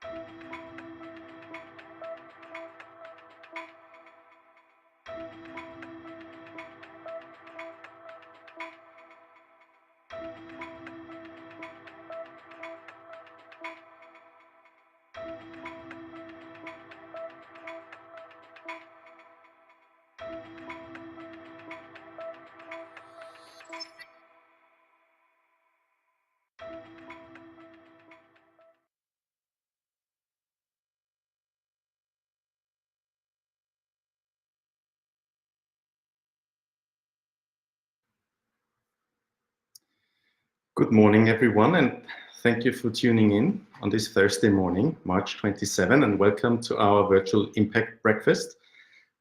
Good morning, everyone, and thank you for tuning in on this Thursday morning, March 27, and welcome to our virtual Impact Breakfast.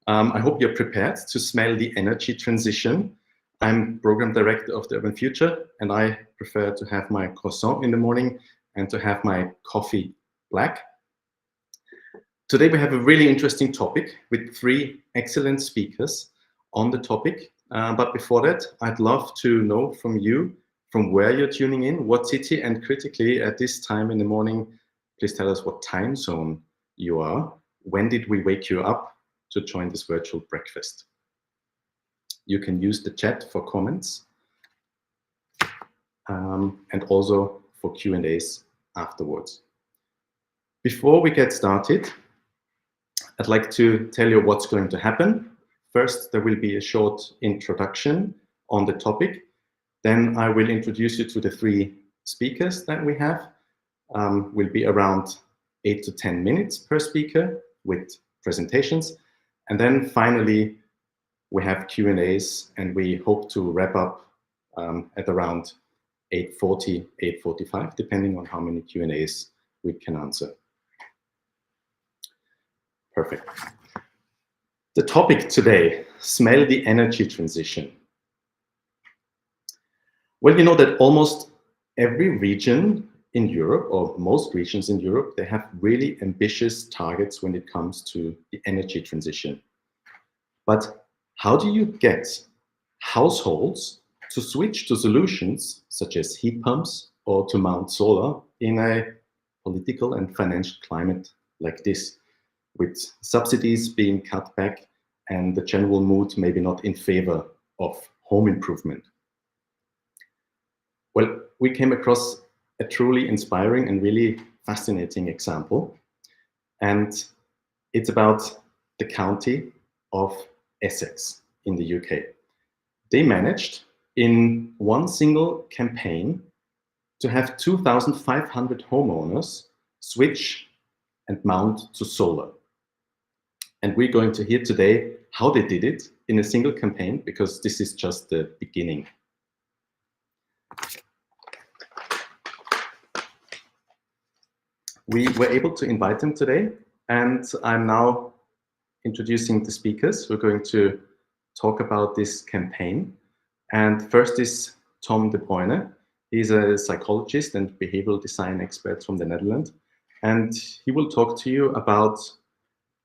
I hope you're prepared to smell the energy transition. I'm Program Director of the Urban Future, and I prefer to have my croissant in the morning and to have my coffee black. Today we have a really interesting topic with 3 excellent speakers on the topic. But before that, I'd love to know from you from where you're tuning in, what city, and critically at this time in the morning, please tell us what time zone you are. When did we wake you up to join this virtual breakfast? You can use the chat for comments and also for Q&As afterwards. Before we get started, I'd like to tell you what's going to happen. First, there will be a short introduction on the topic. Then I will introduce you to the 3 speakers that we have. Will be around 8 to 10 minutes per speaker with presentations. And then finally, we have Q&As, and we hope to wrap up at around 8:40, 8:45, depending on how many Q&As we can answer. Perfect. The topic today, smell the energy transition. Well, you know that almost every region in Europe, or most regions in Europe, they have really ambitious targets when it comes to the energy transition. But how do you get households to switch to solutions such as heat pumps or to mount solar in a political and financial climate like this, with subsidies being cut back and the general mood maybe not in favor of home improvement? Well, we came across a truly inspiring and really fascinating example, and it's about the county of Essex in the UK. They managed in one single campaign to have 2,500 homeowners switch and mount to solar. And we're going to hear today how they did it in a single campaign, because this is just the beginning. We were able to invite them today, and I'm now introducing the speakers who are going to talk about this campaign. And first is Tom de Bruyne. He's a psychologist and behavioral design expert from the Netherlands, and he will talk to you about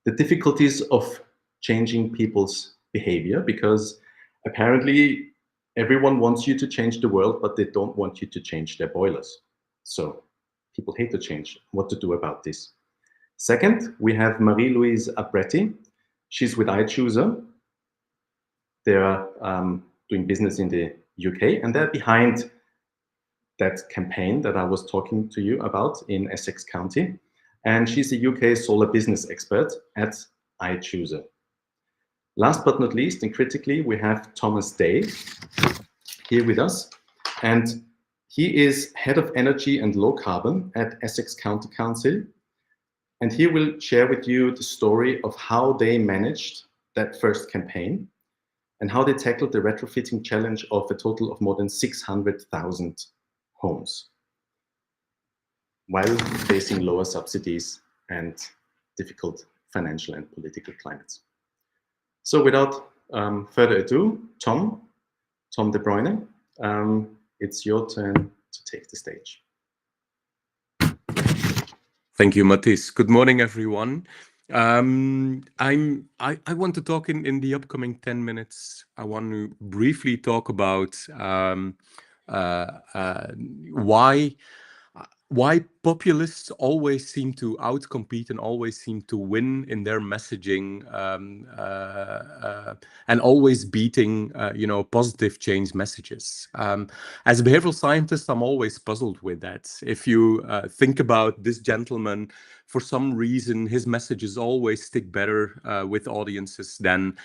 the difficulties of changing people's behavior, because apparently everyone wants you to change the world, but they don't want you to change their boilers. So people hate to change. What to do about this? Second, we have Marie-Louise Abretti. She's with iChooser. They're doing business in the UK, and they're behind that campaign that I was talking to you about in Essex County. And she's a UK solar business expert at iChooser. Last but not least, and critically, we have Thomas Day here with us. And he is Head of Energy and Low Carbon at Essex County Council. And he will share with you the story of how they managed that first campaign and how they tackled the retrofitting challenge of a total of more than 600,000 homes while facing lower subsidies and difficult financial and political climates. So without further ado, Tom de Bruyne, it's your turn to take the stage. Thank you, Mathis. Good morning, everyone. I want to talk in the upcoming 10 minutes. I want to briefly why populists always seem to outcompete and always seem to win in their messaging, and always beating, positive change messages. As a behavioral scientist, I'm always puzzled with that. If you think about this gentleman, for some reason, his messages always stick better with audiences than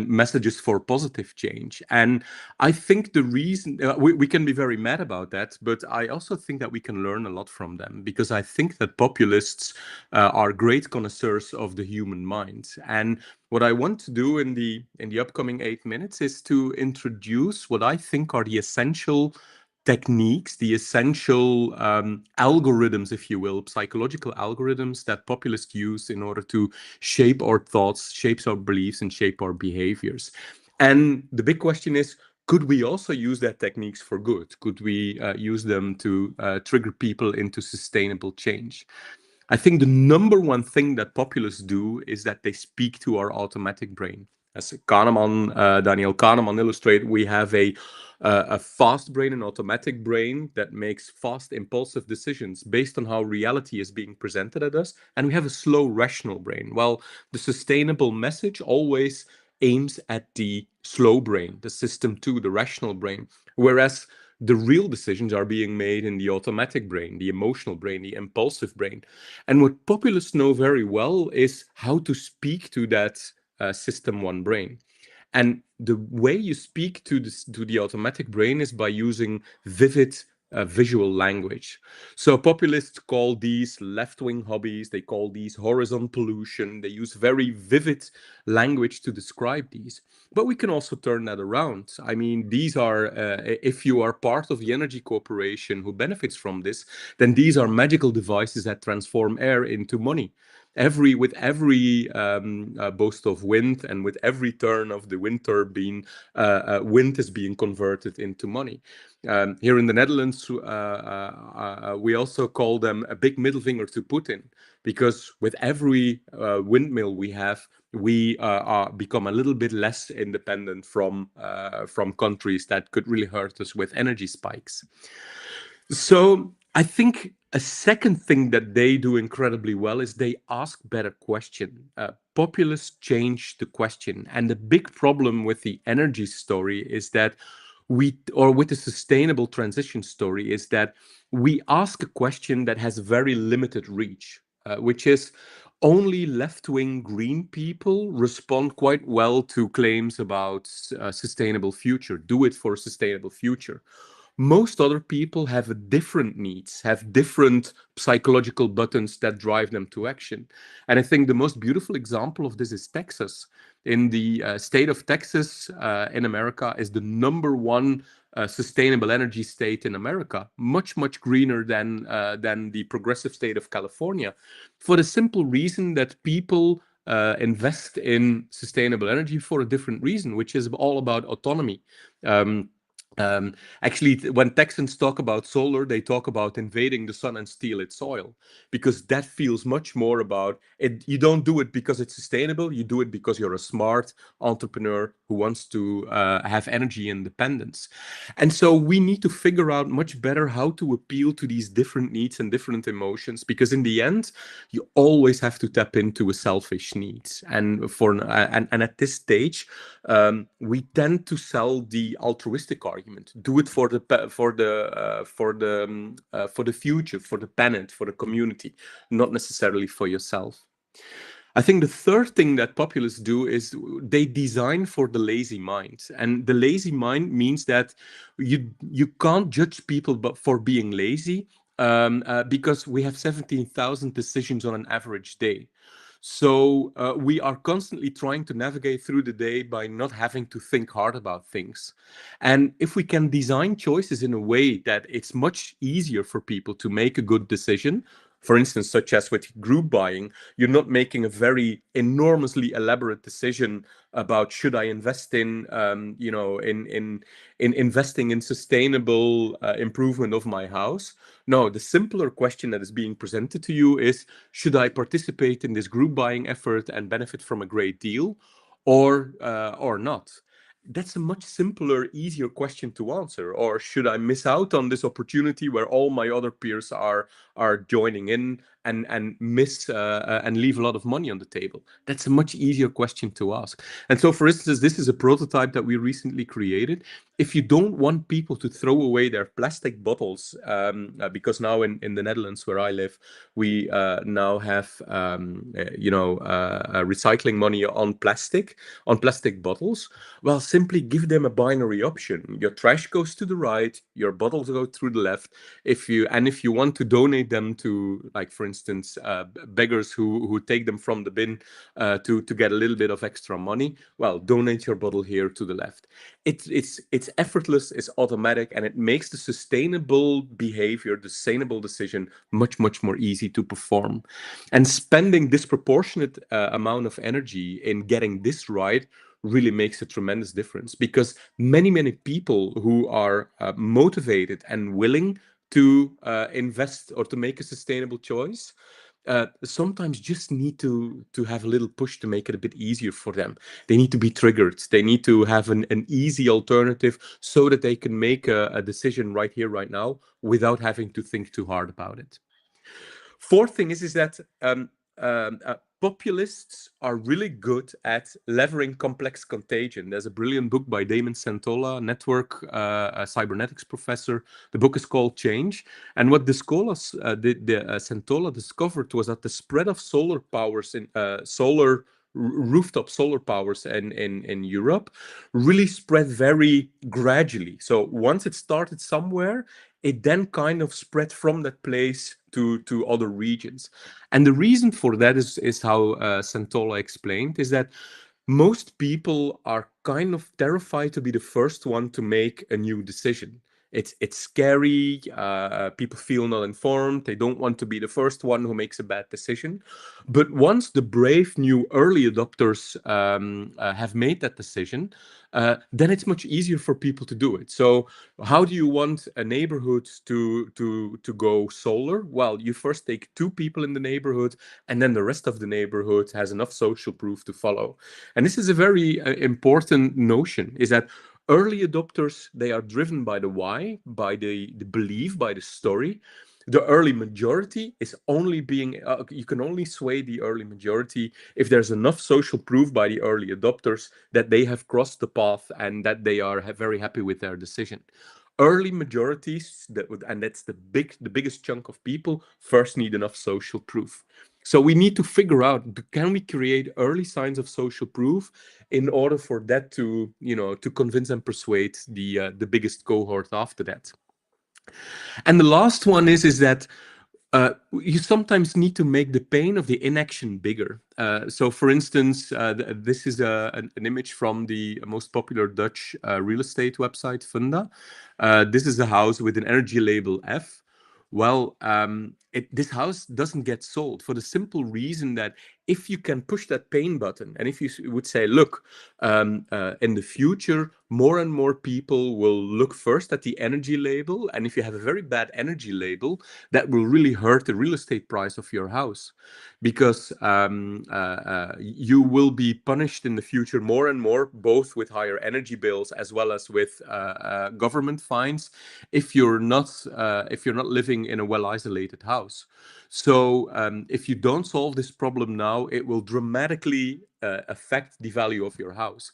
messages for positive change. And I think the reason we can be very mad about that, but I also think that we can learn a lot from them, because I think that populists are great connoisseurs of the human mind. And what I want to do in the upcoming 8 minutes is to introduce what I think are the essential techniques, the essential algorithms, if you will, psychological algorithms that populists use in order to shape our thoughts, shape our beliefs, and shape our behaviors. And the big question is, could we also use that techniques for good? Could we use them to trigger people into sustainable change? I think the number one thing that populists do is that they speak to our automatic brain. As Daniel Kahneman illustrated, we have a fast brain, an automatic brain that makes fast, impulsive decisions based on how reality is being presented at us. And we have a slow, rational brain. Well, the sustainable message always aims at the slow brain, the system 2, the rational brain, whereas the real decisions are being made in the automatic brain, the emotional brain, the impulsive brain. And what populists know very well is how to speak to that system 1 brain. And the way you speak to the automatic brain is by using vivid visual language. So populists call these left-wing hobbies, they call these horizon pollution, they use very vivid language to describe these. But we can also turn that around. I mean, these are, if you are part of the energy corporation who benefits from this, then these are magical devices that transform air into money. With every boast of wind and with every turn of the wind turbine, wind is being converted into money. Here in the Netherlands, we also call them a big middle finger to Putin, because with every windmill we have, we become a little bit less independent from countries that could really hurt us with energy spikes. So I think a second thing that they do incredibly well is they ask better questions. Populists change the question. And the big problem with the energy story is that with the sustainable transition story, is that we ask a question that has very limited reach, which is only left-wing green people respond quite well to claims about a sustainable future. Do it for a sustainable future. Most other people have different needs, have different psychological buttons that drive them to action. And I think the most beautiful example of this is Texas. In the state of Texas in America is the number 1 sustainable energy state in America, much, much greener than the progressive state of California, for the simple reason that people invest in sustainable energy for a different reason, which is all about autonomy. Actually, when Texans talk about solar, they talk about invading the sun and steal its oil, because that feels much more about it. You don't do it because it's sustainable. You do it because you're a smart entrepreneur who wants to have energy independence. And so we need to figure out much better how to appeal to these different needs and different emotions, because in the end, you always have to tap into a selfish need. And at this stage, we tend to sell the altruistic argument. Do it for the future, for the planet, for the community, not necessarily for yourself. I think the third thing that populists do is they design for the lazy mind. And the lazy mind means that you can't judge people for being lazy, because we have 17,000 decisions on an average day. So we are constantly trying to navigate through the day by not having to think hard about things. And if we can design choices in a way that it's much easier for people to make a good decision, for instance, such as with group buying, you're not making a very enormously elaborate decision about should I invest in investing in sustainable improvement of my house. No, the simpler question that is being presented to you is, should I participate in this group buying effort and benefit from a great deal, or not? That's a much simpler, easier question to answer. Or should I miss out on this opportunity where all my other peers are joining in and miss and leave a lot of money on the table? That's a much easier question to ask. And so, for instance, this is a prototype that we recently created. If you don't want people to throw away their plastic bottles, because now in the Netherlands where I live, we now have recycling money on plastic bottles. Well, simply give them a binary option. Your trash goes to the right, your bottles go through the left. If you want to donate them to, like, for instance, beggars who take them from the bin to get a little bit of extra money, well, donate your bottle here to the left. It's effortless, it's automatic, and it makes the sustainable behavior, the sustainable decision much more easy to perform. And spending disproportionate amount of energy in getting this right really makes a tremendous difference, because many people who are motivated and willing to invest or to make a sustainable choice sometimes just need to have a little push to make it a bit easier for them. They need to be triggered. They need to have an easy alternative so that they can make a decision right here, right now, without having to think too hard about it. Fourth thing is that populists are really good at levering complex contagion. There's a brilliant book by Damon Santola, a cybernetics professor. The book is called Change. And what Santola discovered was that the spread of solar powers in rooftop solar powers in Europe really spread very gradually. So once it started somewhere, it then kind of spread from that place to other regions. And the reason for that is how Santola explained, is that most people are kind of terrified to be the first one to make a new decision. It's scary. People feel not informed. They don't want to be the first one who makes a bad decision. But once the brave new early adopters have made that decision, then it's much easier for people to do it. So how do you want a neighborhood to go solar? Well, you first take 2 people in the neighborhood, and then the rest of the neighborhood has enough social proof to follow. And this is a very important notion, is that early adopters, they are driven by the why, by the belief, by the story. The early majority is only being, you can only sway the early majority if there's enough social proof by the early adopters that they have crossed the path and that they are very happy with their decision. Early majorities, and that's the biggest chunk of people, first need enough social proof. So we need to figure out, can we create early signs of social proof in order for that to convince and persuade the biggest cohort after that. And the last one is that you sometimes need to make the pain of the inaction bigger. So, for instance, this is an image from the most popular Dutch real estate website, Funda. This is a house with an energy label F. Well, this house doesn't get sold for the simple reason that if you can push that pain button, and if you would say, look, in the future, more and more people will look first at the energy label, and if you have a very bad energy label, that will really hurt the real estate price of your house, because you will be punished in the future more and more, both with higher energy bills as well as with government fines, if you're not living in a well-isolated house. So if you don't solve this problem now, it will dramatically affect the value of your house.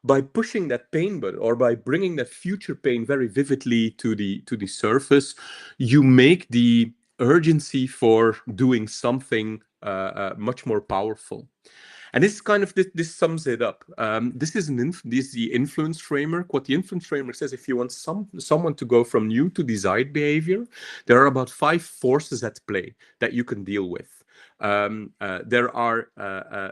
By pushing that pain button, or by bringing that future pain very vividly to the surface, you make the urgency for doing something much more powerful. And this kind of this sums it up. This is the influence framework. What the influence framework says, if you want someone to go from new to desired behavior, there are about 5 forces at play that you can deal with. There are,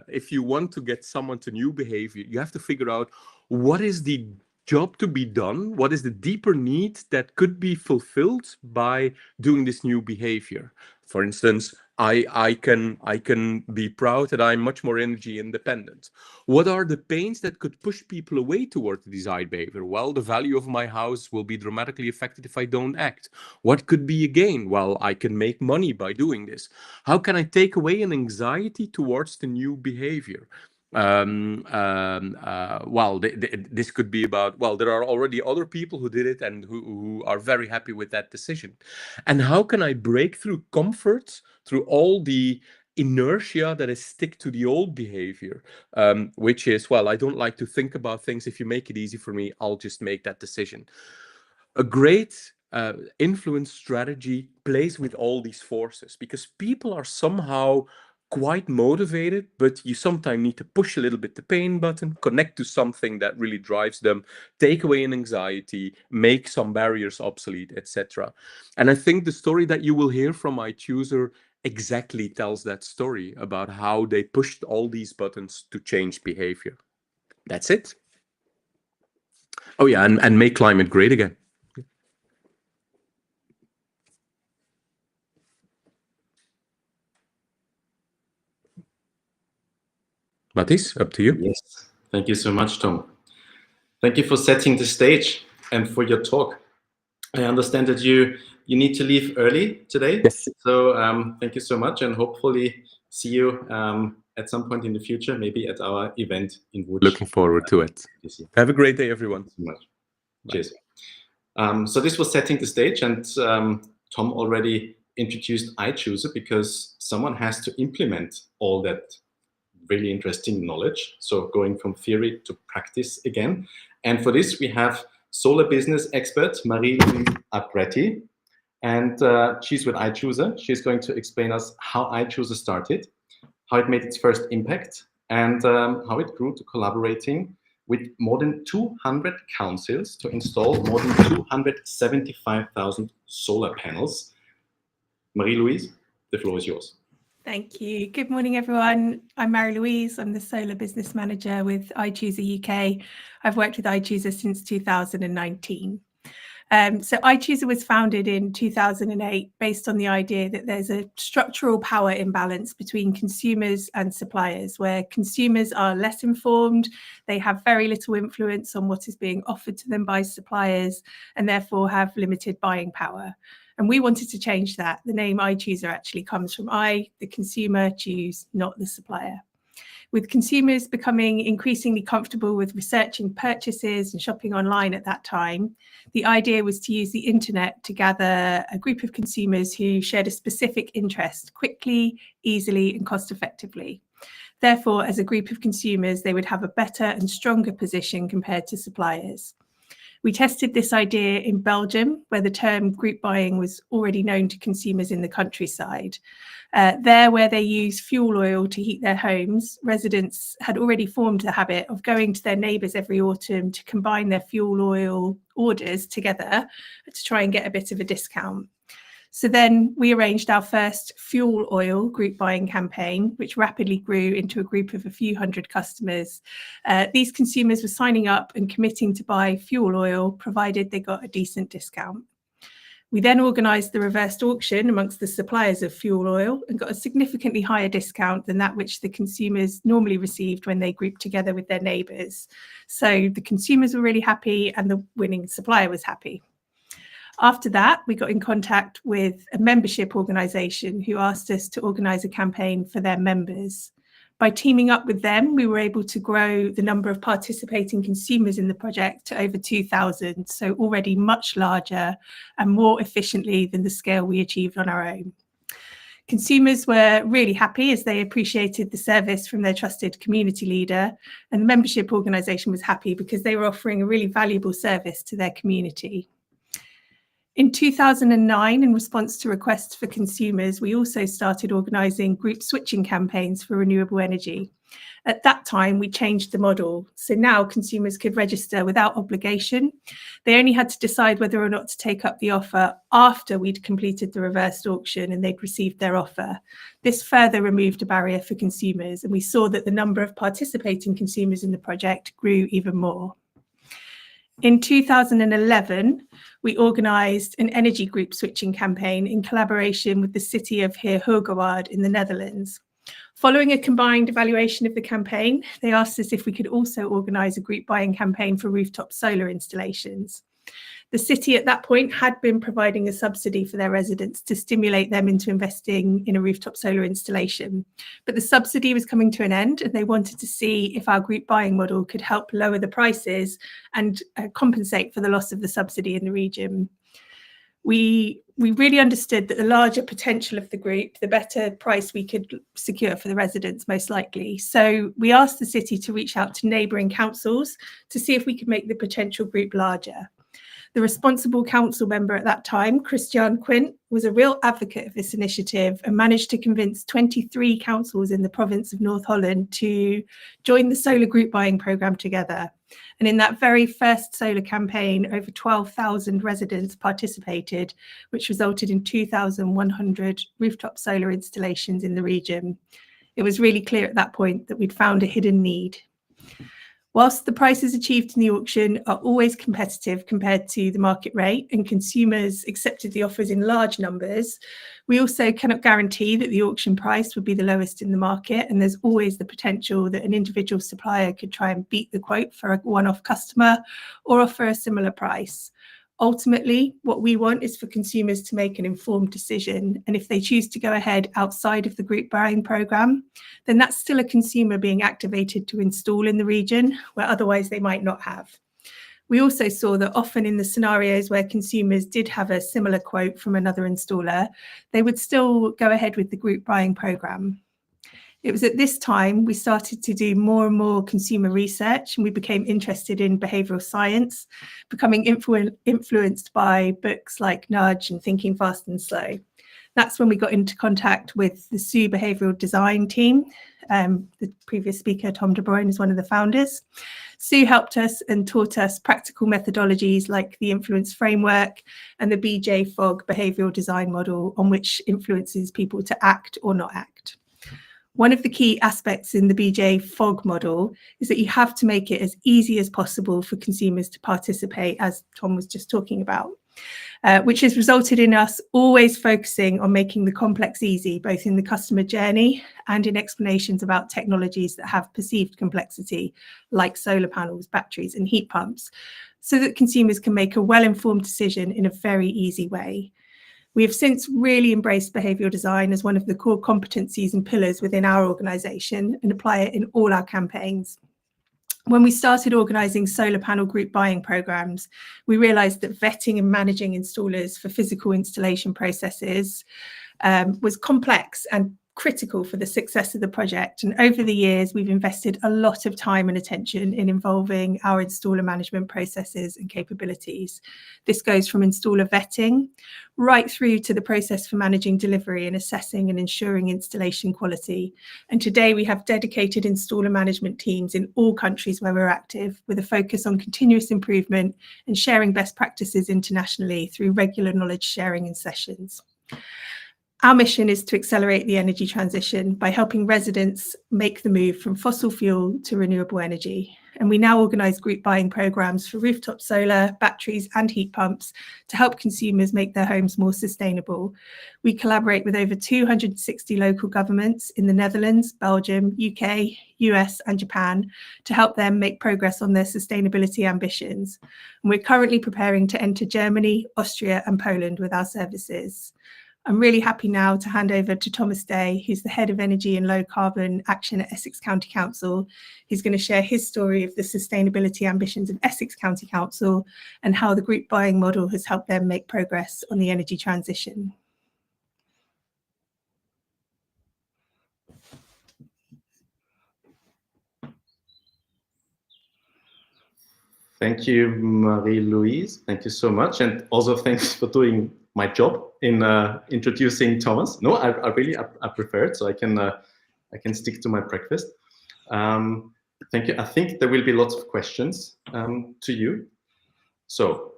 if you want to get someone to new behavior, you have to figure out what is the job to be done, what is the deeper need that could be fulfilled by doing this new behavior. For instance, I can be proud that I'm much more energy independent. What are the pains that could push people away towards the desired behavior? Well, the value of my house will be dramatically affected if I don't act. What could be a gain? Well, I can make money by doing this. How can I take away an anxiety towards the new behavior? This could be about, well, there are already other people who did it and who are very happy with that decision. And how can I break through comfort, through all the inertia that is stick to the old behavior, which is, well, I don't like to think about things. If you make it easy for me, I'll just make that decision. A great influence strategy plays with all these forces, because people are somehow quite motivated, but you sometimes need to push a little bit the pain button, connect to something that really drives them, take away an anxiety, make some barriers obsolete, etc. And I think the story that you will hear from iChooser exactly tells that story about how they pushed all these buttons to change behavior. That's it. Oh yeah, and make climate great again. Matthijs, up to you. Yes, thank you so much, Tom. Thank you for setting the stage and for your talk. I understand that you need to leave early today. Yes. So thank you so much, and hopefully see you at some point in the future, maybe at our event in Łódź. Looking forward to it. Have a great day, everyone. Thank you so much. Cheers. So this was setting the stage, and Tom already introduced iChooser because someone has to implement all that really interesting knowledge. So going from theory to practice again. And for this, we have solar business expert Marie-Louise Abretti, and she's with iChooser. She's going to explain us how iChooser started, how it made its first impact, and how it grew to collaborating with more than 200 councils to install more than 275,000 solar panels. Marie-Louise, the floor is yours. Thank you. Good morning, everyone. I'm Marie-Louise. I'm the Solar Business Manager with iChooser UK. I've worked with iChooser since 2019. So iChooser was founded in 2008 based on the idea that there's a structural power imbalance between consumers and suppliers, where consumers are less informed, they have very little influence on what is being offered to them by suppliers, and therefore have limited buying power. And we wanted to change that. The name iChooser actually comes from I, the consumer, choose, not the supplier. With consumers becoming increasingly comfortable with researching purchases and shopping online at that time, the idea was to use the internet to gather a group of consumers who shared a specific interest quickly, easily, and cost effectively. Therefore, as a group of consumers, they would have a better and stronger position compared to suppliers. We tested this idea in Belgium, where the term group buying was already known to consumers in the countryside. There, where they use fuel oil to heat their homes, residents had already formed the habit of going to their neighbours every autumn to combine their fuel oil orders together to try and get a bit of a discount. So then we arranged our first fuel oil group buying campaign, which rapidly grew into a group of a few hundred customers. These consumers were signing up and committing to buy fuel oil, provided they got a decent discount. We then organised the reversed auction amongst the suppliers of fuel oil and got a significantly higher discount than that which the consumers normally received when they grouped together with their neighbours. So the consumers were really happy and the winning supplier was happy. After that, we got in contact with a membership organisation who asked us to organise a campaign for their members. By teaming up with them, we were able to grow the number of participating consumers in the project to over 2,000, so already much larger and more efficiently than the scale we achieved on our own. Consumers were really happy as they appreciated the service from their trusted community leader, and the membership organisation was happy because they were offering a really valuable service to their community. In 2009, in response to requests for consumers, we also started organising group switching campaigns for renewable energy. At that time, we changed the model. So now consumers could register without obligation. They only had to decide whether or not to take up the offer after we'd completed the reversed auction and they'd received their offer. This further removed a barrier for consumers, and we saw that the number of participating consumers in the project grew even more. In 2011, we organised an energy group switching campaign in collaboration with the city of Heerhugowaard in the Netherlands. Following a combined evaluation of the campaign, they asked us if we could also organise a group buying campaign for rooftop solar installations. The city at that point had been providing a subsidy for their residents to stimulate them into investing in a rooftop solar installation. But the subsidy was coming to an end, and they wanted to see if our group buying model could help lower the prices and compensate for the loss of the subsidy in the region. We really understood that the larger potential of the group, the better price we could secure for the residents, most likely. So we asked the city to reach out to neighbouring councils to see if we could make the potential group larger. The responsible council member at that time, Christian Quint, was a real advocate of this initiative and managed to convince 23 councils in the province of North Holland to join the solar group buying programme together. And in that very first solar campaign, over 12,000 residents participated, which resulted in 2,100 rooftop solar installations in the region. It was really clear at that point that we'd found a hidden need. Whilst the prices achieved in the auction are always competitive compared to the market rate and consumers accepted the offers in large numbers, we also cannot guarantee that the auction price would be the lowest in the market, and there's always the potential that an individual supplier could try and beat the quote for a one-off customer or offer a similar price. Ultimately, what we want is for consumers to make an informed decision, and if they choose to go ahead outside of the group buying programme, then that's still a consumer being activated to install in the region where otherwise they might not have. We also saw that often in the scenarios where consumers did have a similar quote from another installer, they would still go ahead with the group buying programme. It was at this time we started to do more and more consumer research, and we became interested in behavioural science, becoming influenced by books like Nudge and Thinking Fast and Slow. That's when we got into contact with the SU Behavioural Design team. The previous speaker, Tom De Bruyne, is one of the founders. Sue helped us and taught us practical methodologies like the influence framework and the BJ Fogg behavioural design model, on which influences people to act or not act. One of the key aspects in the BJ Fogg model is that you have to make it as easy as possible for consumers to participate, as Tom was just talking about, which has resulted in us always focusing on making the complex easy, both in the customer journey and in explanations about technologies that have perceived complexity, like solar panels, batteries, and heat pumps, so that consumers can make a well-informed decision in a very easy way. We have since really embraced behavioural design as one of the core competencies and pillars within our organisation and apply it in all our campaigns. When we started organising solar panel group buying programmes, we realised that vetting and managing installers for physical installation processes was complex and critical for the success of the project. And over the years, we've invested a lot of time and attention in involving our installer management processes and capabilities. This goes from installer vetting right through to the process for managing delivery and assessing and ensuring installation quality. And today we have dedicated installer management teams in all countries where we're active, with a focus on continuous improvement and sharing best practices internationally through regular knowledge sharing and sessions. Our mission is to accelerate the energy transition by helping residents make the move from fossil fuel to renewable energy. And we now organise group buying programmes for rooftop solar, batteries and heat pumps to help consumers make their homes more sustainable. We collaborate with over 260 local governments in the Netherlands, Belgium, UK, US and Japan to help them make progress on their sustainability ambitions. And we're currently preparing to enter Germany, Austria and Poland with our services. I'm really happy now to hand over to Thomas Day, who's the Head of Energy and Low Carbon Action at Essex County Council. He's going to share his story of the sustainability ambitions of Essex County Council and how the group buying model has helped them make progress on the energy transition. Thank you, Marie-Louise. Thank you so much. And also thanks for doing my job in introducing Thomas. No, I really prefer it, so I can stick to my breakfast. Thank you. I think there will be lots of questions to you. So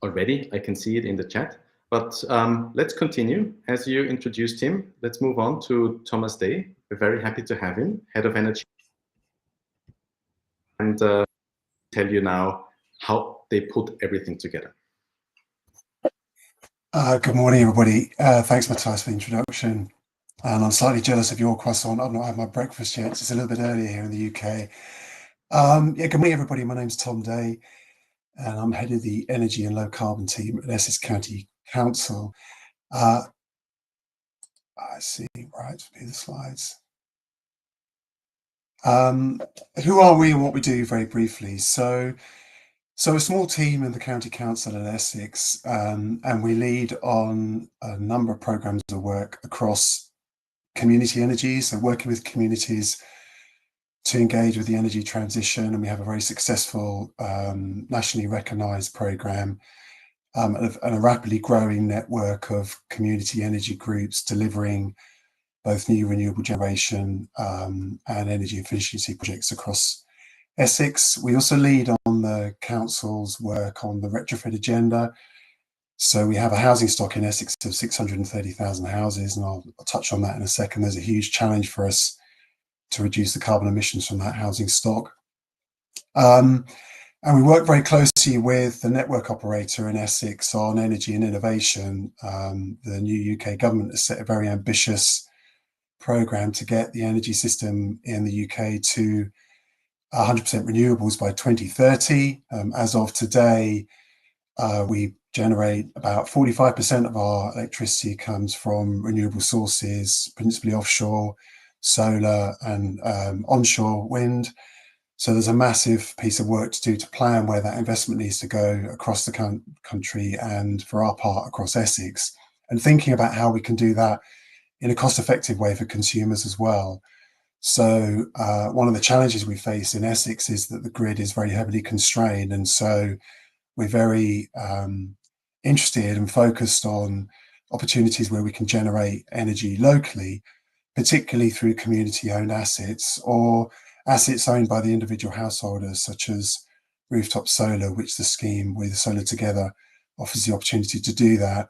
already I can see it in the chat, but let's continue. As you introduced him, let's move on to Thomas Day. We're very happy to have him, Head of Energy, and tell you now how they put everything together. Good morning, everybody. Thanks, Matthias, for the introduction. And I'm slightly jealous of your croissant. I've not had my breakfast yet. It's a little bit earlier here in the UK. Yeah, good morning, everybody. My name's Tom Day. and I'm head of the Energy and Low Carbon team at Essex County Council. I see, right, view the slides. Who are we and what we do very briefly? So a small team in the County Council at Essex, and we lead on a number of programs of work across community energy, so working with communities to engage with the energy transition, and we have a very successful nationally recognised programme and a rapidly growing network of community energy groups delivering both new renewable generation and energy efficiency projects across Essex. We also lead on the council's work on the retrofit agenda. So we have a housing stock in Essex of 630,000 houses, and I'll touch on that in a second. There's a huge challenge for us to reduce the carbon emissions from that housing stock. And we work very closely with the network operator in Essex on energy and innovation. The new UK government has set a very ambitious programme to get the energy system in the UK to 100% renewables by 2030. As of today, we generate about 45% of our electricity comes from renewable sources, principally offshore, solar and onshore wind. So there's a massive piece of work to do to plan where that investment needs to go across the country and for our part across Essex, and thinking about how we can do that in a cost-effective way for consumers as well. So one of the challenges we face in Essex is that the grid is very heavily constrained, and so we're very interested and focused on opportunities where we can generate energy locally, particularly through community-owned assets or assets owned by the individual householders, such as rooftop solar, which the scheme with Solar Together offers the opportunity to do that.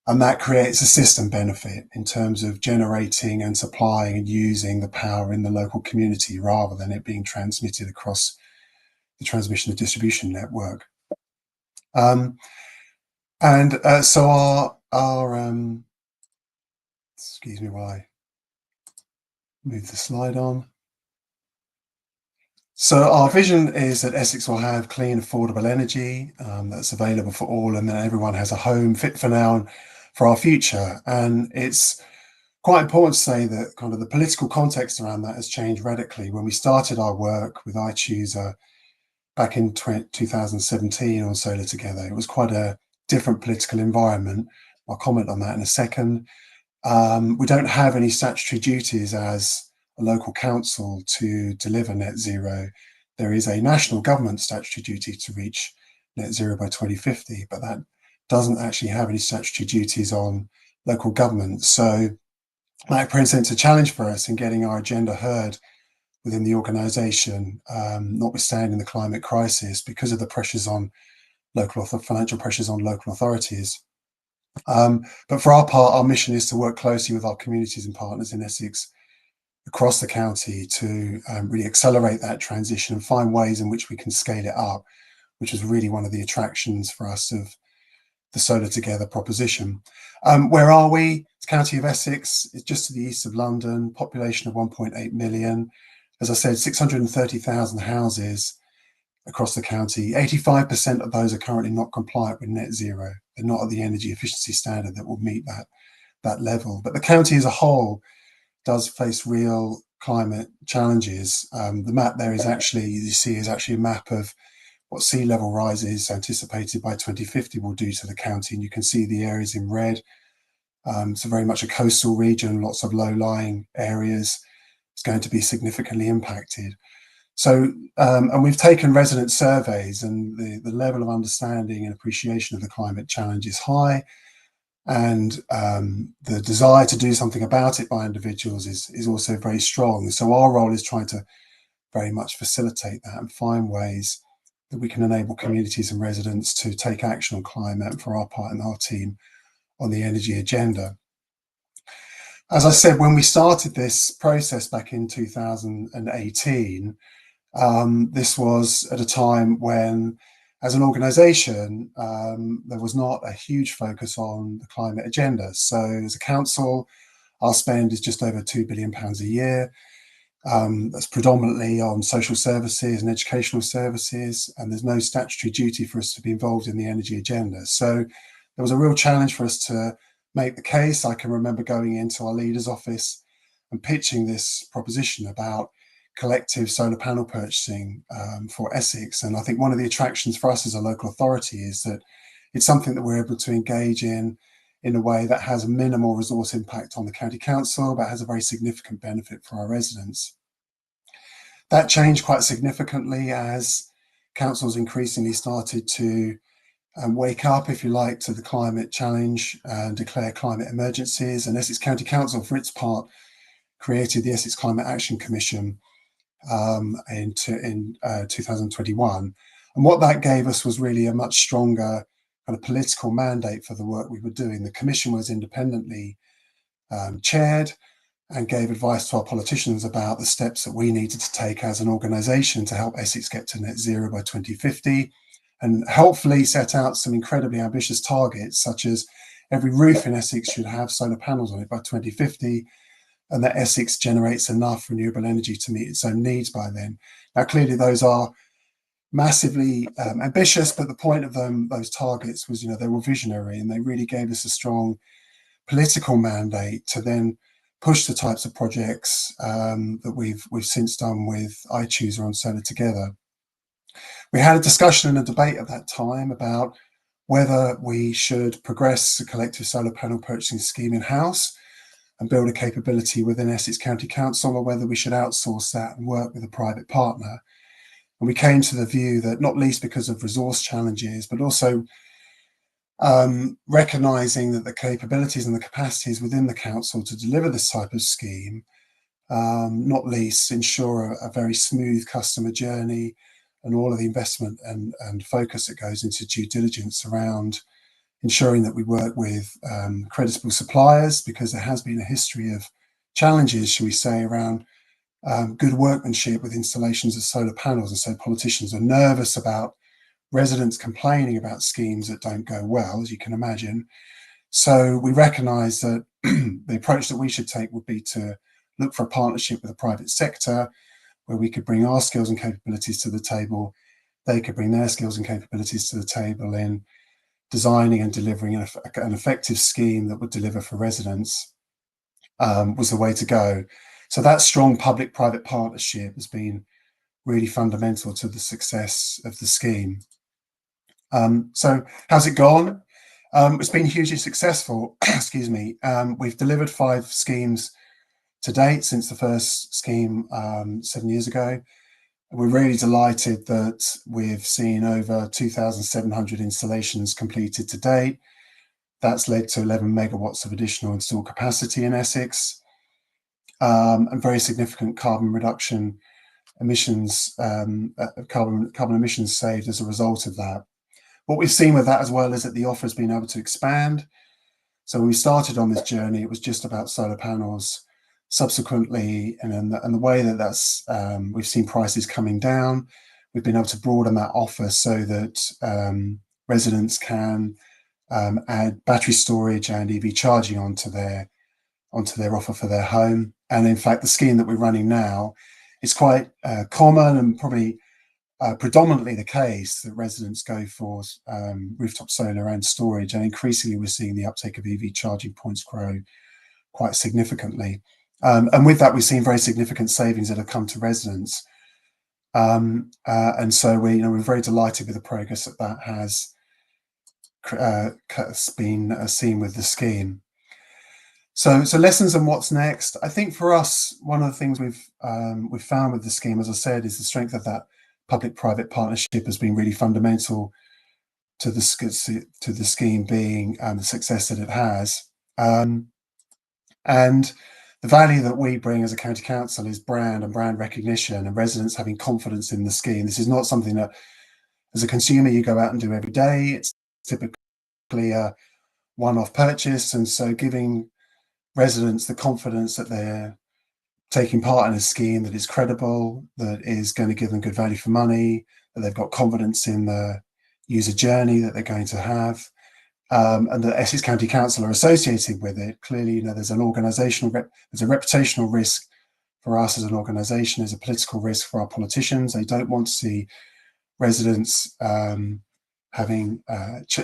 And that creates a system benefit in terms of generating and supplying and using the power in the local community rather than it being transmitted across the transmission and distribution network. So our excuse me while I move the slide on. So our vision is that Essex will have clean, affordable energy that's available for all, and that everyone has a home fit for now and for our future. And it's quite important to say that kind of the political context around that has changed radically. When we started our work with iChooser back in 2017 on Solar Together, it was quite a different political environment. I'll comment on that in a second. We don't have any statutory duties as a local council to deliver net zero. There is a national government statutory duty to reach net zero by 2050, but that doesn't actually have any statutory duties on local government. So that presents a challenge for us in getting our agenda heard within the organisation, notwithstanding the climate crisis, because of the pressures on financial pressures on local authorities. But for our part, our mission is to work closely with our communities and partners in Essex across the county to really accelerate that transition and find ways in which we can scale it up, which is really one of the attractions for us of the Solar Together proposition. Where are we? It's County of Essex. It's just to the east of London, population of 1.8 million. As I said, 630,000 houses across the county. 85% of those are currently not compliant with net zero. They're not at the energy efficiency standard that will meet that level. But the county as a whole does face real climate challenges. The map there is actually, you see, is actually a map of what sea level rises anticipated by 2050 will do to the county. And you can see the areas in red. It's very much a coastal region, lots of low-lying areas. It's going to be significantly impacted. So, and we've taken resident surveys, and the level of understanding and appreciation of the climate challenge is high. And the desire to do something about it by individuals is also very strong. So our role is trying to very much facilitate that and find ways that we can enable communities and residents to take action on climate for our part and our team on the energy agenda. As I said, when we started this process back in 2018, this was at a time when, as an organisation, there was not a huge focus on the climate agenda. So as a council, our spend is just over £2 billion a year. that's predominantly on social services and educational services, and there's no statutory duty for us to be involved in the energy agenda. So there was a real challenge for us to make the case. I can remember going into our leader's office and pitching this proposition about collective solar panel purchasing for Essex. And I think one of the attractions for us as a local authority is that it's something that we're able to engage in a way that has minimal resource impact on the county council, but has a very significant benefit for our residents. That changed quite significantly as councils increasingly started to wake up, if you like, to the climate challenge and declare climate emergencies. And Essex County Council, for its part, created the Essex Climate Action Commission in 2021. And what that gave us was really a much stronger kind of political mandate for the work we were doing. The commission was independently chaired and gave advice to our politicians about the steps that we needed to take as an organisation to help Essex get to net zero by 2050, and helpfully set out some incredibly ambitious targets, such as every roof in Essex should have solar panels on it by 2050, and that Essex generates enough renewable energy to meet its own needs by then. Now, clearly those are massively ambitious, but the point of those targets was, they were visionary, and they really gave us a strong political mandate to then push the types of projects that we've since done with iChooser on Solar Together. We had a discussion and a debate at that time about whether we should progress the collective solar panel purchasing scheme in-house and build a capability within Essex County Council, or whether we should outsource that and work with a private partner. And we came to the view that, not least because of resource challenges, but also recognising that the capabilities and the capacities within the council to deliver this type of scheme, not least ensure a very smooth customer journey, and all of the investment and focus that goes into due diligence around ensuring that we work with creditable suppliers, because there has been a history of challenges, shall we say, around good workmanship with installations of solar panels. And so politicians are nervous about residents complaining about schemes that don't go well, as you can imagine. So we recognise that the approach that we should take would be to look for a partnership with the private sector, where we could bring our skills and capabilities to the table. They could bring their skills and capabilities to the table in designing and delivering an effective scheme that would deliver for residents, was the way to go. So that strong public-private partnership has been really fundamental to the success of the scheme. So how's it gone? It's been hugely successful. Excuse me. We've delivered 5 schemes to date since the first scheme 7 years ago. We're really delighted that we've seen over 2,700 installations completed to date. That's led to 11 megawatts of additional installed capacity in Essex, and very significant carbon reduction emissions, carbon emissions saved as a result of that. What we've seen with that as well is that the offer has been able to expand. So when we started on this journey, it was just about solar panels. Subsequently, and the way that that's, we've seen prices coming down, we've been able to broaden that offer so that residents can add battery storage and EV charging onto their offer for their home. And in fact, the scheme that we're running now is quite common and probably predominantly the case that residents go for rooftop solar and storage. And increasingly, we're seeing the uptake of EV charging points grow quite significantly. And with that, we've seen very significant savings that have come to residents. And so we're very delighted with the progress that has been seen with the scheme. So lessons and what's next. I think for us, one of the things we've found with the scheme, as I said, is the strength of that public-private partnership has been really fundamental to the scheme being the success that it has. And the value that we bring as a county council is brand and brand recognition, and residents having confidence in the scheme. This is not something that, as a consumer, you go out and do every day. It's typically a one-off purchase, and so giving residents the confidence that they're taking part in a scheme that is credible, that is going to give them good value for money, that they've got confidence in the user journey that they're going to have, and the Essex County Council are associated with it. Clearly, there's an organisational, there's a reputational risk for us as an organisation is a political risk for our politicians. They don't want to see residents having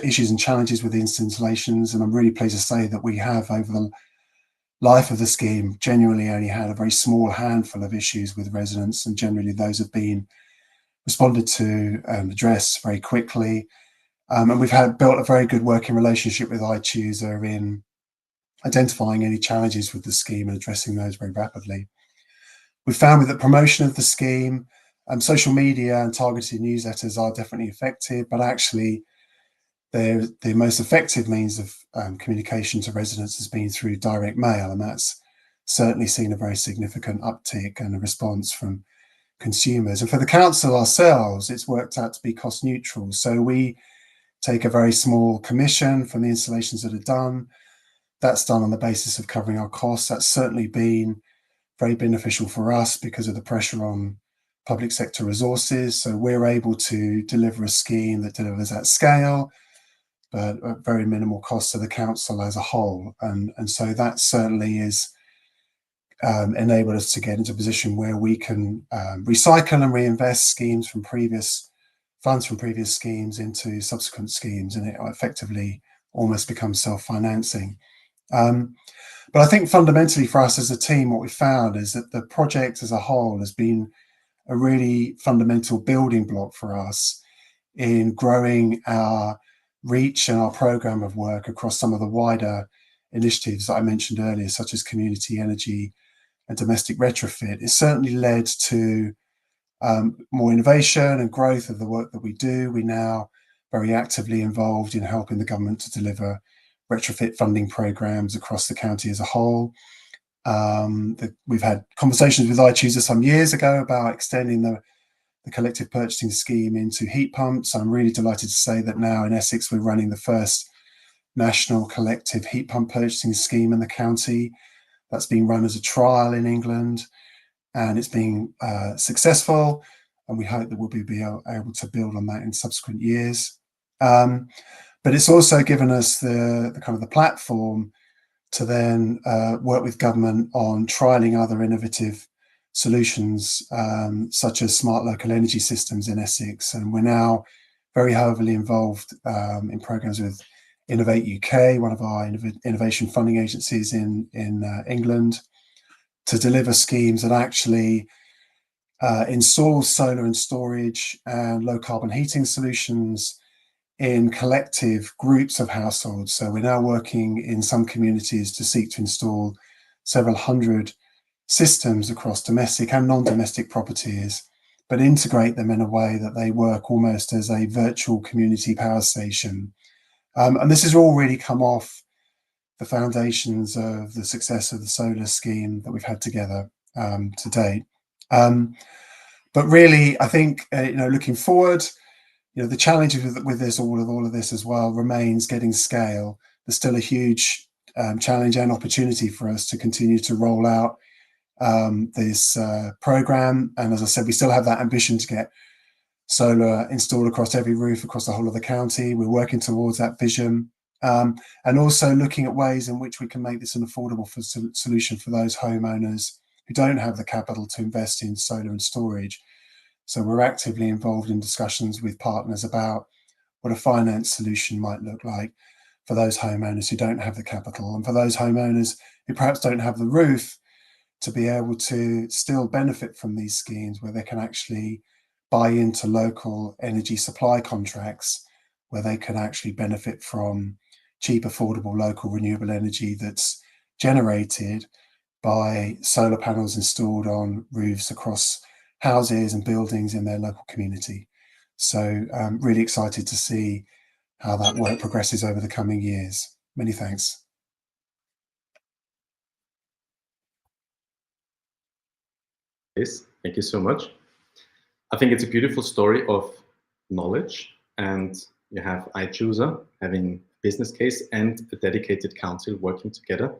issues and challenges with the installations. And I'm really pleased to say that we have, over the life of the scheme, genuinely only had a very small handful of issues with residents, and generally those have been responded to and addressed very quickly. And we've built a very good working relationship with iChooser in identifying any challenges with the scheme and addressing those very rapidly. We found with the promotion of the scheme, social media and targeted newsletters are definitely effective, but actually the most effective means of communication to residents has been through direct mail, and that's certainly seen a very significant uptick and a response from consumers. And for the council ourselves, it's worked out to be cost neutral. So we take a very small commission from the installations that are done. That's done on the basis of covering our costs. That's certainly been very beneficial for us because of the pressure on public sector resources. So we're able to deliver a scheme that delivers at scale, but at very minimal cost to the council as a whole. And so that certainly is enabled us to get into a position where we can recycle and reinvest schemes from funds from previous schemes into subsequent schemes, and it effectively almost becomes self-financing. But I think fundamentally for us as a team, what we found is that the project as a whole has been a really fundamental building block for us in growing our reach and our program of work across some of the wider initiatives that I mentioned earlier, such as community energy and domestic retrofit. It's certainly led to more innovation and growth of the work that we do. We're now very actively involved in helping the government to deliver retrofit funding programs across the county as a whole. We've had conversations with iChooser some years ago about extending the collective purchasing scheme into heat pumps. I'm really delighted to say that now in Essex we're running the first national collective heat pump purchasing scheme in the county. That's being run as a trial in England, and it's being successful, and we hope that we'll be able to build on that in subsequent years. But it's also given us the kind of the platform to then work with government on trialling other innovative solutions, such as smart local energy systems in Essex. And we're now very heavily involved in programs with Innovate UK, one of our innovation funding agencies in England, to deliver schemes that actually install solar and storage and low carbon heating solutions in collective groups of households. So we're now working in some communities to seek to install several hundred systems across domestic and non-domestic properties, but integrate them in a way that they work almost as a virtual community power station. And this has all really come off the foundations of the success of the solar scheme that we've had together to date. But really, I think, looking forward, the challenge with this, all of this as well, remains getting scale. There's still a huge challenge and opportunity for us to continue to roll out this program. And as I said, we still have that ambition to get solar installed across every roof across the whole of the county. We're working towards that vision, and also looking at ways in which we can make this an affordable solution for those homeowners who don't have the capital to invest in solar and storage. So we're actively involved in discussions with partners about what a finance solution might look like for those homeowners who don't have the capital, and for those homeowners who perhaps don't have the roof, to be able to still benefit from these schemes where they can actually buy into local energy supply contracts, where they can actually benefit from cheap, affordable, local renewable energy that's generated by solar panels installed on roofs across houses and buildings in their local community. So I'm really excited to see how that work progresses over the coming years. Many thanks. Yes, thank you so much. I think it's a beautiful story of knowledge, and you have iChooser having business case and a dedicated council working together.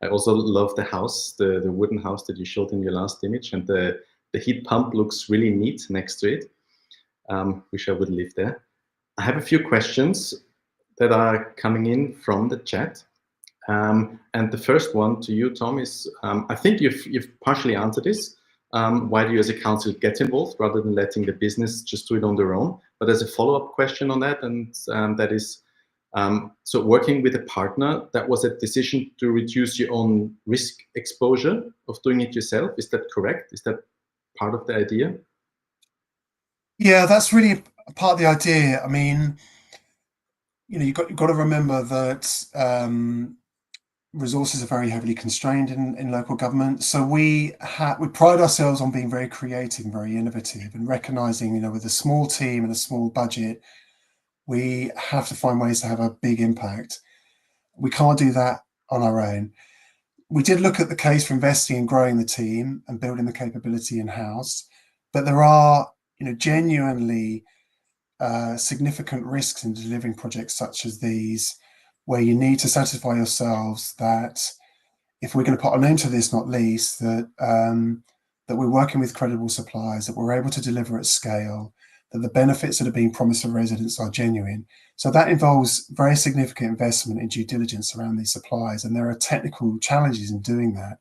I also love the house, the wooden house that you showed in your last image, and the heat pump looks really neat next to it. Wish I would live there. I have a few questions that are coming in from the chat. And the first one to you, Tom, is I think you've partially answered this. Why do you as a council get involved rather than letting the business just do it on their own? But there's a follow-up question on that, and that is, so working with a partner, that was a decision to reduce your own risk exposure of doing it yourself. Is that correct? Is that part of the idea? Yeah, that's really part of the idea. I mean, you've got to remember that resources are very heavily constrained in local government. So we pride ourselves on being very creative and very innovative, and recognizing, with a small team and a small budget, we have to find ways to have a big impact. We can't do that on our own. We did look at the case for investing in growing the team and building the capability in-house, but there are, genuinely significant risks in delivering projects such as these, where you need to satisfy yourselves that if we're going to put our name to this, not least, that we're working with credible suppliers, that we're able to deliver at scale, that the benefits that are being promised for residents are genuine. So that involves very significant investment in due diligence around these suppliers, and there are technical challenges in doing that.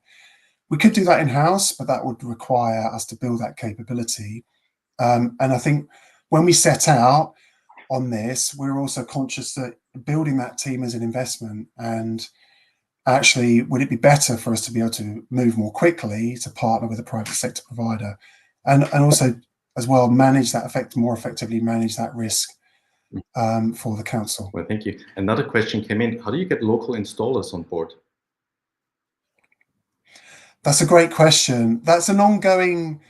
We could do that in-house, but that would require us to build that capability. And I think when we set out on this, we're also conscious that building that team is an investment, and actually, would it be better for us to be able to move more quickly to partner with a private sector provider, and also as well more effectively manage that risk for the council? Well, thank you. Another question came in. How do you get local installers on board? That's a great question. That's an ongoing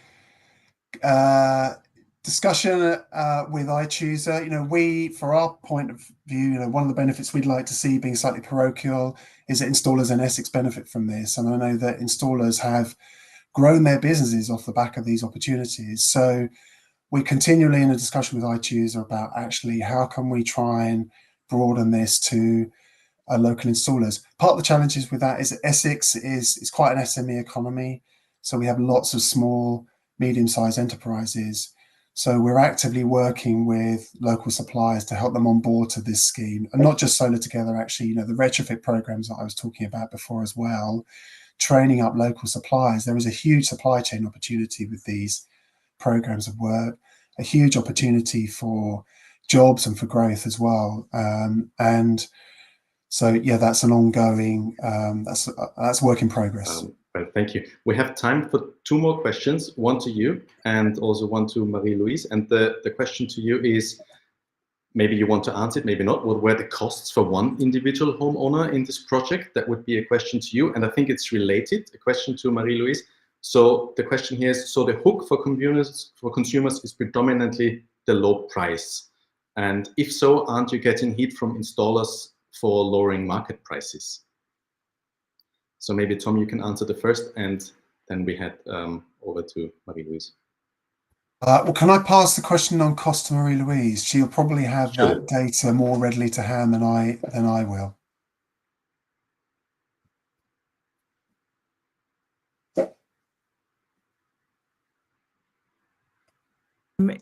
discussion with iChooser. We, for our point of view, one of the benefits we'd like to see, being slightly parochial, is that installers in Essex benefit from this. And I know that installers have grown their businesses off the back of these opportunities. So we're continually in a discussion with iChooser about actually how can we try and broaden this to local installers. Part of the challenges with that is that Essex is quite an SME economy. So we have lots of small, medium-sized enterprises. So we're actively working with local suppliers to help them on board to this scheme, and not just Solar Together, actually, the retrofit programs that I was talking about before as well, training up local suppliers. There is a huge supply chain opportunity with these programs of work, a huge opportunity for jobs and for growth as well. And so, yeah, that's an ongoing, that's work in progress. Well, thank you. We have time for two more questions, one to you and also one to Marie-Louise. And the question to you is, maybe you want to answer it, maybe not. What were the costs for one individual homeowner in this project? That would be a question to you. And I think it's related, a question to Marie-Louise. So the question here is, so the hook for consumers is predominantly the low price. And if so, aren't you getting heat from installers for lowering market prices? So maybe, Tom, you can answer the first, and then we head over to Marie-Louise. Well, can I pass the question on cost to Marie-Louise? She'll probably have Sure. that data more readily to hand than I will.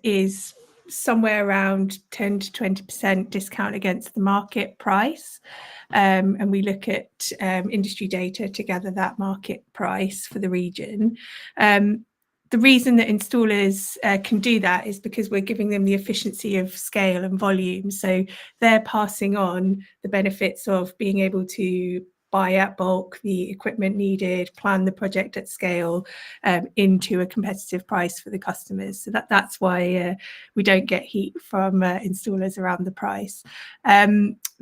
Is somewhere around 10 to 20% discount against the market price. And we look at industry data to gather that market price for the region. The reason that installers can do that is because we're giving them the efficiency of scale and volume. So they're passing on the benefits of being able to buy at bulk the equipment needed, plan the project at scale into a competitive price for the customers. So that's why we don't get heat from installers around the price.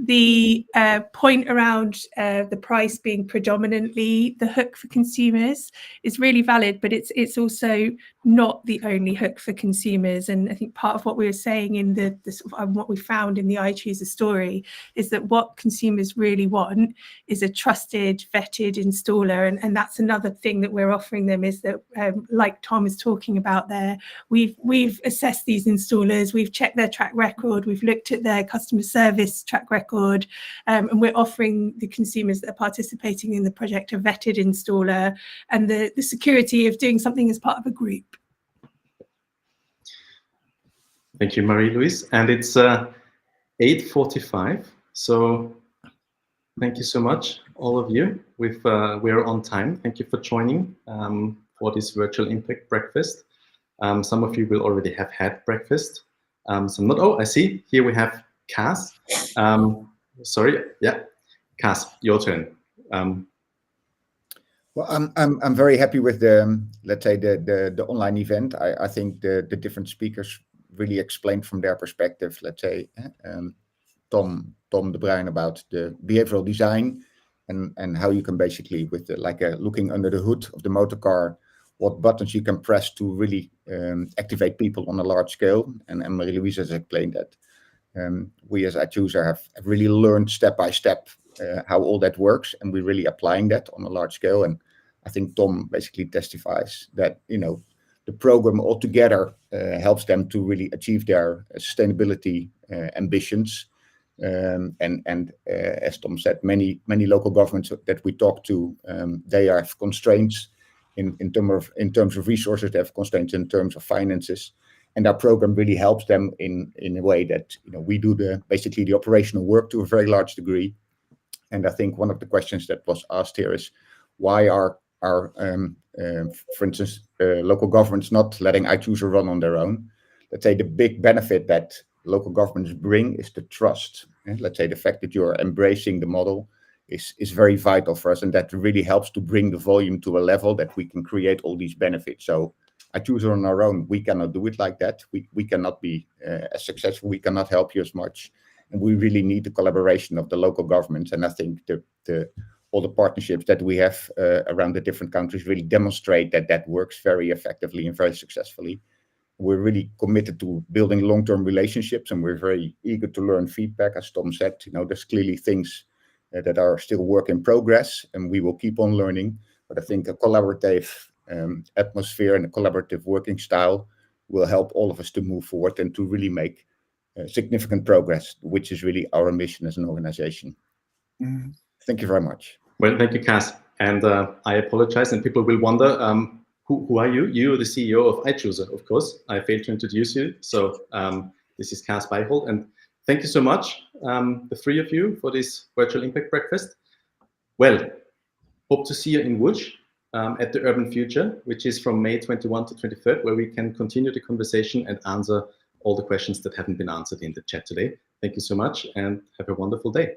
The point around the price being predominantly the hook for consumers is really valid, but it's also not the only hook for consumers. And I think part of what we were saying in the sort of, what we found in the iChooser story is that what consumers really want is a trusted, vetted installer. And that's another thing that we're offering them, is that, like Tom is talking about there, we've assessed these installers, we've checked their track record, we've looked at their customer service track record, and we're offering the consumers that are participating in the project a vetted installer and the security of doing something as part of a group. Thank you, Marie-Louise. And it's 8:45, so thank you so much. all of you. We're on time. Thank you for joining for this virtual impact breakfast. Some of you will already have had breakfast. Some not. Oh, I see. Here we have Cas. Sorry. Yeah, Cas, your turn. Well, I'm very happy with the, let's say, the online event. I think the different speakers really explained from their perspective, let's say, Tom de Bruin about the behavioral design and how you can basically, with looking under the hood of the motor car, what buttons you can press to really activate people on a large scale. And Marie-Louise has explained that. We as iChooser have really learned step by step how all that works, and we're really applying that on a large scale. And I think Tom basically testifies that, the program altogether helps them to really achieve their sustainability ambitions. And as Tom said, many local governments that we talk to, they have constraints in terms of resources. They have constraints in terms of finances, and our program really helps them in a way that we do basically the operational work to a very large degree. And I think one of the questions that was asked here is, why are for instance, local governments not letting iChooser run on their own? Let's say the big benefit that local governments bring is the trust. Let's say the fact that you're embracing the model is very vital for us, and that really helps to bring the volume to a level that we can create all these benefits. So iChooser on our own, we cannot do it like that. We cannot be as successful. We cannot help you as much. And we really need the collaboration of the local governments. And I think all the partnerships that we have around the different countries really demonstrate that works very effectively and very successfully. We're really committed to building long-term relationships, and we're very eager to learn feedback. As Tom said, there's clearly things that are still work in progress, and we will keep on learning. But I think a collaborative atmosphere and a collaborative working style will help all of us to move forward and to really make significant progress, which is really our mission as an organization. Mm. Thank you very much. Well, thank you, Cas. And I apologize, and people will wonder, who are you? You are the CEO of iChooser, of course. I failed to introduce you. So this is Cas Beihold, and thank you so much, the three of you, for this virtual impact breakfast. Well, hope to see you in Łódź at the Urban Future, which is from May 21 to 23rd, where we can continue the conversation and answer all the questions that haven't been answered in the chat today. Thank you so much, and have a wonderful day.